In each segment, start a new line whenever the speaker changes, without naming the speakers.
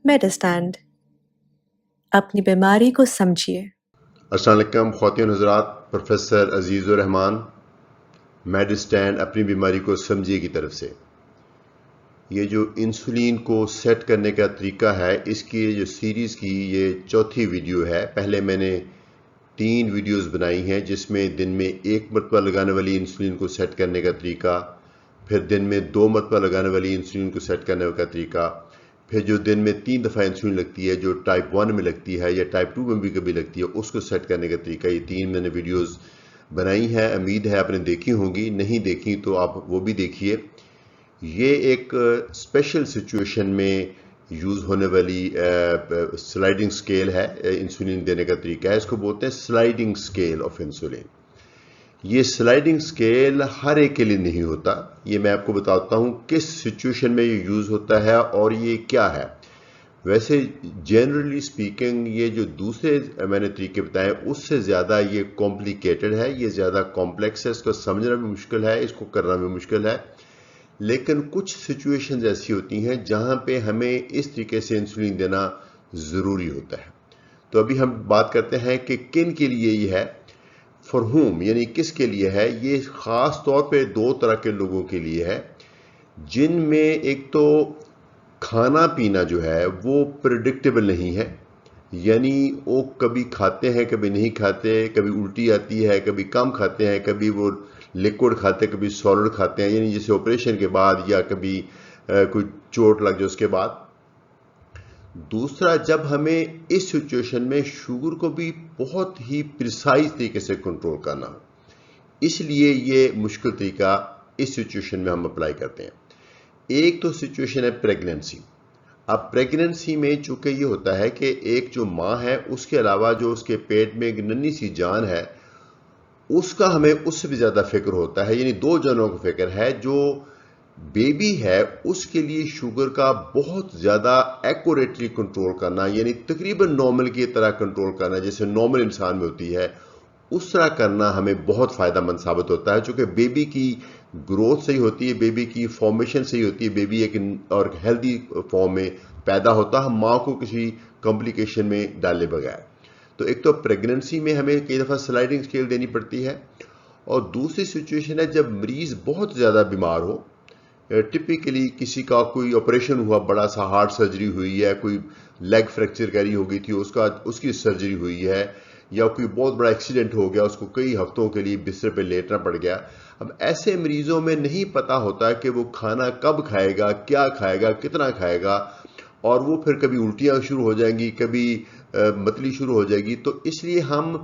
میڈسٹینڈ اپنی بیماری کو سمجھیے۔
السلام علیکم خواتین حضرات، پروفیسر عزیز الرحمان میڈسٹینڈ اپنی بیماری کو سمجھیے کی طرف سے۔ یہ جو انسولین کو سیٹ کرنے کا طریقہ ہے، اس کی جو سیریز کی یہ چوتھی ویڈیو ہے۔ پہلے میں نے 3 ویڈیوز بنائی ہیں جس میں دن میں 1 مرتبہ لگانے والی انسولین کو سیٹ کرنے کا طریقہ، پھر دن میں 2 مرتبہ لگانے والی انسولین کو سیٹ کرنے کا طریقہ، پھر جو دن میں 3 دفعہ انسولین لگتی ہے جو ٹائپ 1 میں لگتی ہے یا ٹائپ 2 میں بھی کبھی لگتی ہے، اس کو سیٹ کرنے کا طریقہ۔ یہ 3 میں نے ویڈیوز بنائی ہیں، امید ہے آپ نے دیکھی ہوں گی، نہیں دیکھی تو آپ وہ بھی دیکھیے۔ یہ ایک اسپیشل سچویشن میں یوز ہونے والی سلائیڈنگ سکیل ہے، انسولین دینے کا طریقہ ہے، اس کو بولتے ہیں سلائیڈنگ سکیل آف انسولین۔ یہ سلائیڈنگ سکیل ہر ایک کے لیے نہیں ہوتا، یہ میں آپ کو بتاتا ہوں کس سچویشن میں یہ یوز ہوتا ہے اور یہ کیا ہے۔ ویسے جنرلی سپیکنگ یہ جو دوسرے میں نے طریقے بتائے اس سے زیادہ یہ کمپلیکیٹڈ ہے، یہ زیادہ کمپلیکس ہے، اس کو سمجھنا بھی مشکل ہے، اس کو کرنا بھی مشکل ہے۔ لیکن کچھ سچویشنز ایسی ہوتی ہیں جہاں پہ ہمیں اس طریقے سے انسولین دینا ضروری ہوتا ہے۔ تو ابھی ہم بات کرتے ہیں کہ کن کے لیے یہ ہے، فار ہوم یعنی کس کے لیے ہے۔ یہ خاص طور پہ 2 طرح کے لوگوں کے لیے ہے، جن میں ایک تو کھانا پینا جو ہے وہ پریڈکٹیبل نہیں ہے، یعنی وہ کبھی کھاتے ہیں کبھی نہیں کھاتے، کبھی الٹی آتی ہے کبھی کم کھاتے ہیں، کبھی وہ لیکوڈ کھاتے کبھی سالڈ کھاتے ہیں، یعنی جیسے آپریشن کے بعد یا کبھی کوئی چوٹ لگ جائے اس کے بعد۔ دوسرا، جب ہمیں اس سچویشن میں شوگر کو بھی بہت ہی پریسائز طریقے سے کنٹرول کرنا ہو، اس لیے یہ مشکل طریقہ اس سچویشن میں ہم اپلائی کرتے ہیں۔ ایک تو سچویشن ہے پریگننسی۔ اب پریگننسی میں چونکہ یہ ہوتا ہے کہ ایک جو ماں ہے اس کے علاوہ جو اس کے پیٹ میں ایک ننھی سی جان ہے، اس کا ہمیں اس سے بھی زیادہ فکر ہوتا ہے، یعنی 2 جانوں کو فکر ہے۔ جو بیبی ہے اس کے لیے شوگر کا بہت زیادہ ایکوریٹلی کنٹرول کرنا، یعنی تقریباً نارمل کی طرح کنٹرول کرنا جیسے نارمل انسان میں ہوتی ہے، اس طرح کرنا ہمیں بہت فائدہ مند ثابت ہوتا ہے، چونکہ بیبی کی گروتھ صحیح ہوتی ہے، بیبی کی فارمیشن صحیح ہوتی ہے، بیبی ایک اور ہیلدی فارم میں پیدا ہوتا ہے ماں کو کسی کمپلیکیشن میں ڈالے بغیر۔ تو ایک تو پریگننسی میں ہمیں کئی دفعہ سلائیڈنگ سکیل دینی پڑتی ہے، اور دوسری سچویشن ہے جب مریض بہت زیادہ بیمار ہو، ٹپیکلی کسی کا کوئی آپریشن ہوا، بڑا سا ہارٹ سرجری ہوئی ہے، کوئی لیگ فریکچر کری ہو گئی تھی اس کی سرجری ہوئی ہے، یا کوئی بہت بڑا ایکسیڈنٹ ہو گیا، اس کو کئی ہفتوں کے لیے بستر پہ لیٹنا پڑ گیا۔ اب ایسے مریضوں میں نہیں پتا ہوتا کہ وہ کھانا کب کھائے گا، کیا کھائے گا، کتنا کھائے گا، اور وہ پھر کبھی الٹیاں شروع ہو جائیں گی، کبھی متلی شروع ہو جائے گی۔ تو اس لیے ہم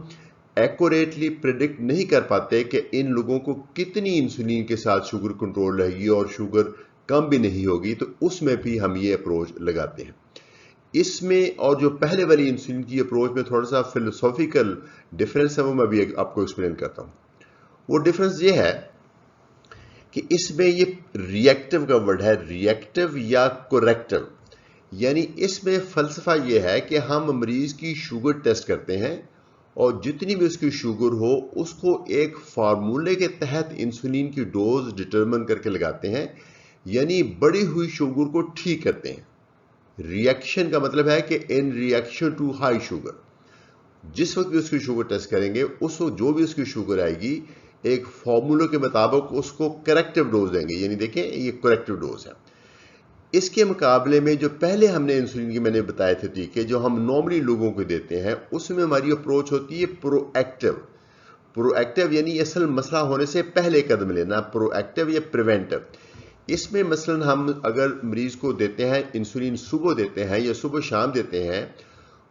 ایکوریٹلی پریڈکٹ نہیں کر پاتے کہ ان لوگوں کو کتنی انسولین کے ساتھ شوگر کنٹرول رہے گی اور شوگر کم بھی نہیں ہوگی، تو اس میں بھی ہم یہ اپروچ لگاتے ہیں۔ اس میں اور جو پہلے والی انسولین کی اپروچ میں تھوڑا سا فلسافیکل ڈفرینس ہے، وہ میں بھی آپ کو ایکسپلین کرتا ہوں۔ وہ ڈفرینس یہ ہے کہ اس میں یہ ریئیکٹیو کا ورڈ ہے، ریئیکٹیو یا کوریکٹیو، یعنی اس میں فلسفہ یہ ہے کہ ہم مریض کی شوگر ٹیسٹ کرتے ہیں، اور جتنی بھی اس کی شوگر ہو اس کو ایک فارمولے کے تحت انسولین کی ڈوز ڈٹرمن کر کے لگاتے ہیں، یعنی بڑی ہوئی شوگر کو ٹھیک کرتے ہیں۔ ریئیکشن کا مطلب ہے کہ in reaction to high sugar, جس وقت بھی اس کی شوگر ٹیسٹ کریں گے اس وقت جو بھی اس کی شوگر آئے گی ایک فارمولے کے مطابق اس کو کریکٹیو ڈوز دیں گے، یعنی دیکھیں یہ کریکٹیو ڈوز ہے۔ اس کے مقابلے میں جو پہلے ہم نے انسولین کی میں نے بتائے تھے طریقے جو ہم نارملی لوگوں کو دیتے ہیں، اس میں ہماری اپروچ ہوتی ہے پرو ایکٹیو۔ پرو ایکٹیو یعنی اصل مسئلہ ہونے سے پہلے قدم لینا، پرو ایکٹیو یا پریونٹیو۔ اس میں مثلا ہم اگر مریض کو دیتے ہیں انسولین، صبح دیتے ہیں یا صبح شام دیتے ہیں،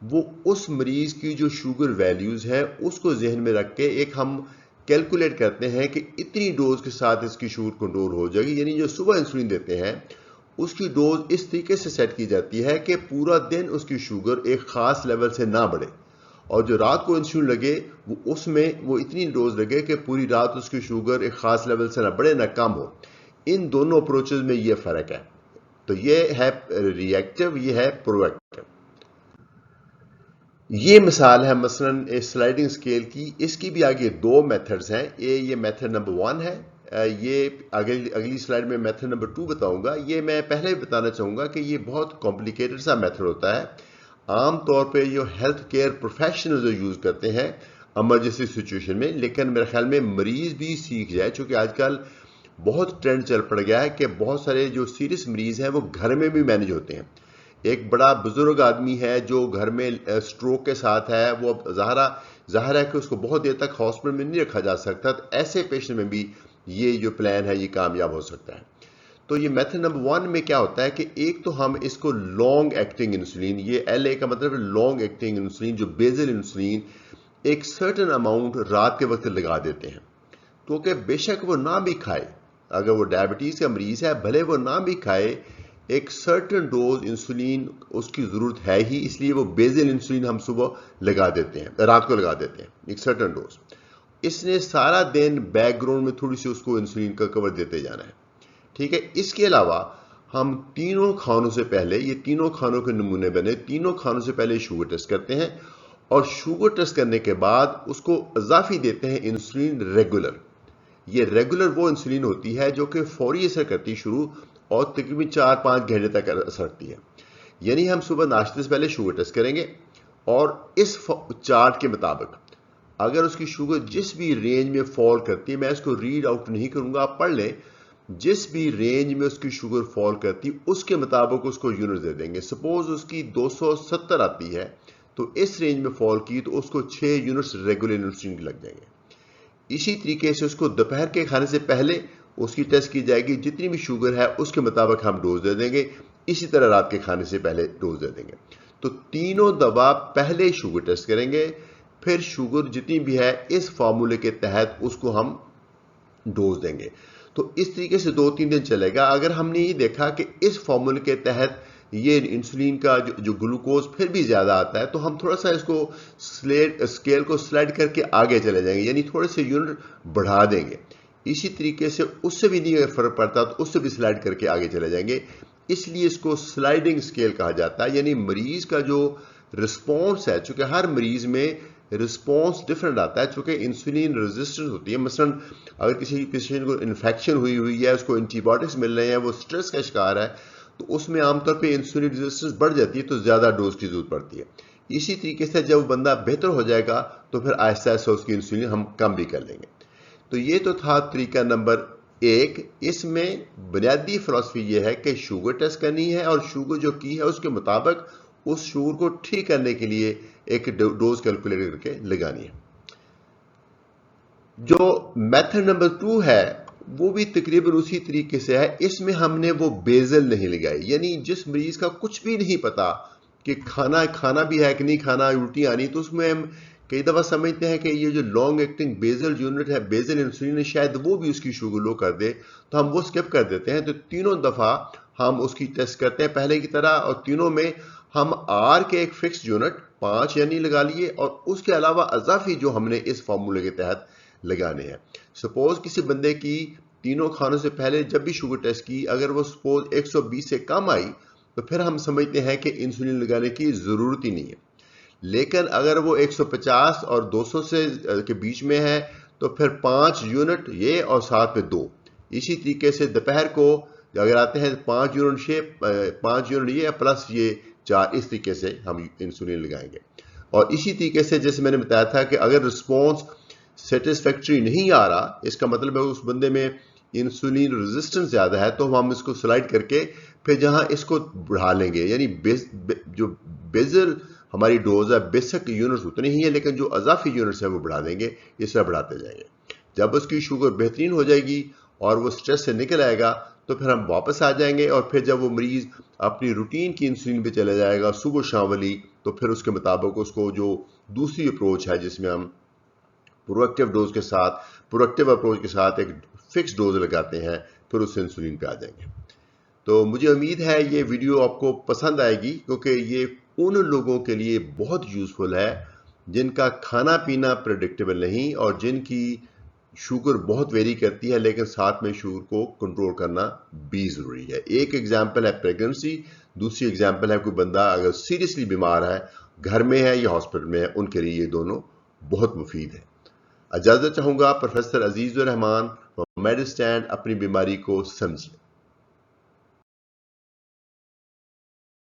وہ اس مریض کی جو شوگر ویلیوز ہیں اس کو ذہن میں رکھ کے ایک ہم کیلکولیٹ کرتے ہیں کہ اتنی ڈوز کے ساتھ اس کی شوگر کنٹرول ہو جائے گی، یعنی جو صبح انسولین دیتے ہیں اس کی ڈوز اس طریقے سے سیٹ کی جاتی ہے کہ پورا دن اس کی شوگر ایک خاص لیول سے نہ بڑھے، اور جو رات کو انسولین لگے وہ اس میں وہ اتنی ڈوز لگے کہ پوری رات اس کی شوگر ایک خاص لیول سے نہ بڑھے نہ کم ہو۔ ان دونوں اپروچز میں یہ فرق ہے۔ تو یہ ہے ریئیکٹیو، یہ ہے پرو ایکٹیو۔ یہ مثال ہے مثلا سلائیڈنگ سکیل کی، اس کی بھی آگے 2 میتھڈز ہیں۔ یہ میتھڈ نمبر 1 ہے یہ اگلی سلائیڈ میں میتھڈ نمبر 2 بتاؤں گا. یہ میں پہلے بھی بتانا چاہوں گا کہ یہ بہت کمپلیکیٹڈ سا میتھڈ ہوتا ہے. عام طور پہ جو ہیلتھ کیئر پروفیشنلز جو یوز کرتے ہیں ایمرجنسی سچویشن میں، لیکن میرے خیال میں مریض بھی سیکھ جائے، چونکہ آج کل بہت ٹرینڈ چل پڑ گیا ہے کہ بہت سارے جو سیریس مریض ہیں وہ گھر میں بھی مینج ہوتے ہیں. ایک بڑا بزرگ آدمی ہے جو گھر میں سٹروک کے ساتھ ہے، وہ ظاہر ہے کہ اس کو بہت دیر تک ہاسپٹل میں نہیں رکھا جا سکتا، تو ایسے پیشنٹ میں بھی یہ جو پلان ہے یہ کامیاب ہو سکتا ہے. تو یہ میتھڈ نمبر 1 میں کیا ہوتا ہے کہ ایک تو ہم اس کو لانگ ایکٹنگ انسولین، یہ LA کا مطلب ہے لانگ ایکٹنگ انسولین، جو بیزل انسولین ایک سرٹن اماؤنٹ رات کے وقت لگا دیتے ہیں. تو کہ بے شک وہ نہ بھی کھائے، اگر وہ ڈائبٹیز کا مریض ہے بھلے وہ نہ بھی کھائے، ایک سرٹن ڈوز انسولین اس کی ضرورت ہے ہی، اس لیے وہ بیزل انسولین ہم صبح لگا دیتے ہیں، رات کو لگا دیتے ہیں ایک سرٹن ڈوز. اس نے سارا دن بیک گراؤنڈ میں تھوڑی سی اس کو انسولین کا کور دیتے جانا ہے. ٹھیک ہے. اس کے علاوہ ہم تینوں کھانوں سے پہلے، یہ تینوں کھانوں کے نمونے بنے، تینوں کھانوں سے پہلے شوگر ٹیسٹ کرتے ہیں، اور شوگر ٹیسٹ کرنے کے بعد اس کو اضافی دیتے ہیں انسولین ریگولر. یہ ریگولر وہ انسولین ہوتی ہے جو کہ فوری اثر کرتی شروع اور تقریباً 4-5 گھنٹے تک اثر کرتی ہے. یعنی ہم صبح ناشتے سے پہلے شوگر ٹیسٹ کریں گے، اور اس چارٹ کے مطابق اگر اس کی شوگر جس بھی رینج میں فال کرتی ہے، میں اس کو ریڈ آؤٹ نہیں کروں گا، آپ پڑھ لیں، جس بھی رینج میں اس کی شوگر فال کرتی اس کے مطابق اس کو یونٹ دے دیں گے. سپوز اس کی 270 آتی ہے تو اس رینج میں فال کی تو اس کو 6 یونٹس ریگولر انسولین لگ جائیں گے. اسی طریقے سے اس کو دوپہر کے کھانے سے پہلے اس کی ٹیسٹ کی جائے گی، جتنی بھی شوگر ہے اس کے مطابق ہم ڈوز دے دیں گے. اسی طرح رات کے کھانے سے پہلے ڈوز دے دیں گے. تو تینوں دوا پہلے شوگر ٹیسٹ کریں گے، پھر شوگر جتنی بھی ہے اس فارمولے کے تحت اس کو ہم ڈوز دیں گے. تو اس طریقے سے 2-3 دن چلے گا. اگر ہم نے یہ دیکھا کہ اس فارمولے کے تحت یہ انسولین کا جو گلوکوز پھر بھی زیادہ آتا ہے، تو ہم تھوڑا سا اس کو اسکیل کو سلائڈ کر کے آگے چلے جائیں گے، یعنی تھوڑے سے یونٹ بڑھا دیں گے. اسی طریقے سے اس سے بھی نہیں اگر فرق پڑتا تو اس سے بھی سلائڈ کر کے آگے چلے جائیں گے. اس لیے اس کو سلائڈنگ اسکیل کہا جاتا ہے. یعنی مریض کا جو رسپانس ہے، چونکہ ہر مریض میں رسپانس ڈفرنٹ آتا ہے، چونکہ انسولین ریزسٹنس ہوتی ہے. مثلا اگر کسی پیشنٹ کو انفیکشن ہوئی ہے، اس کو اینٹی بایوٹکس مل رہے ہیں، وہ سٹریس کا شکار ہے، تو اس میں عام طور پہ انسولین ریزسٹنس بڑھ جاتی ہے، تو زیادہ ڈوز کی ضرورت پڑتی ہے. اسی طریقے سے جب بندہ بہتر ہو جائے گا تو پھر آہستہ آہستہ اس کی انسولین ہم کم بھی کر لیں گے. تو یہ تو تھا طریقہ نمبر 1. اس میں بنیادی فلسفی یہ ہے کہ شوگر ٹیسٹ کرنی ہے، اور شوگر جو کی ہے اس کے مطابق اس شوگر کو ٹھیک کرنے کے لیے ایک ڈوز کیلکولیٹ کر کے لگانی ہے. جو میتھڈ نمبر 2 ہے وہ بھی تقریباً اسی طریقے سے ہے. اس میں ہم نے وہ بیزل نہیں لگائی، یعنی جس مریض کا کچھ بھی نہیں پتا کہ کھانا بھی ہے کہ نہیں کھانا، الٹی آنی، تو اس میں ہم کئی دفعہ سمجھتے ہیں کہ یہ جو لانگ ایکٹنگ بیزل یونٹ ہے، بیزل انسولین ہے، شاید وہ بھی اس کی شوگر لو کر دے، تو ہم وہ سکپ کر دیتے ہیں. تو تینوں دفعہ ہم اس کی ٹیسٹ کرتے ہیں پہلے کی طرح، اور تینوں میں ہم آر کے ایک فکس یونٹ 5 یعنی لگا لیے، اور اس کے علاوہ اضافی جو ہم نے اس فارمولے کے تحت لگانے ہیں. سپوز کسی بندے کی تینوں کھانوں سے پہلے جب بھی شوگر ٹیسٹ کی، اگر وہ سپوز 120 سے کم آئی تو پھر ہم سمجھتے ہیں کہ انسولین لگانے کی ضرورت ہی نہیں ہے. لیکن اگر وہ 150 اور 200 سے کے بیچ میں ہے تو پھر 5 یونٹ یہ اور ساتھ میں 2. اسی طریقے سے دوپہر کو اگر آتے ہیں 5 یونٹ یہ پلس یہ 4، اس طریقے سے ہم انسولین لگائیں گے. اور اسی طریقے سے جیسے میں نے بتایا تھا کہ اگر رسپانس سیٹسفیکٹری نہیں آ رہا، اس کا مطلب ہے اس بندے میں انسولین ریزسٹنس زیادہ ہے، تو ہم اس کو سلائڈ کر کے پھر جہاں اس کو بڑھا لیں گے. یعنی جو بیزل ہماری ڈوز ہے، بیسک یونٹس اتنے ہی ہیں، لیکن جو اضافی یونٹس ہیں وہ بڑھا دیں گے. اس طرح بڑھاتے جائیں گے. جب اس کی شوگر بہترین ہو جائے گی اور وہ سٹریس سے نکل آئے گا تو پھر ہم واپس آ جائیں گے، اور پھر جب وہ مریض اپنی روٹین کی انسولین پہ چلے جائے گا صبح شام والی، تو پھر اس کے مطابق اس کو جو دوسری اپروچ ہے جس میں ہم پروڈکٹیو اپروچ کے ساتھ ایک فکس ڈوز لگاتے ہیں، پھر اس سے انسولین پہ آ جائیں گے. تو مجھے امید ہے یہ ویڈیو آپ کو پسند آئے گی، کیونکہ یہ ان لوگوں کے لیے بہت یوزفل ہے جن کا کھانا پینا پریڈکٹیبل نہیں اور جن کی شوگر بہت ویری کرتی ہے، لیکن ساتھ میں شوگر کو کنٹرول کرنا بھی ضروری ہے. ایک ایگزامپل ہے پریگننسی، دوسری ایگزامپل ہے کوئی بندہ اگر سیریسلی بیمار ہے، گھر میں ہے یا ہاسپٹل میں ہے، ان کے لیے یہ دونوں بہت مفید ہے. اجازت چاہوں گا. پروفیسر عزیز الرحمان، میڈ اسٹینڈ اپنی بیماری کو سمجھیے.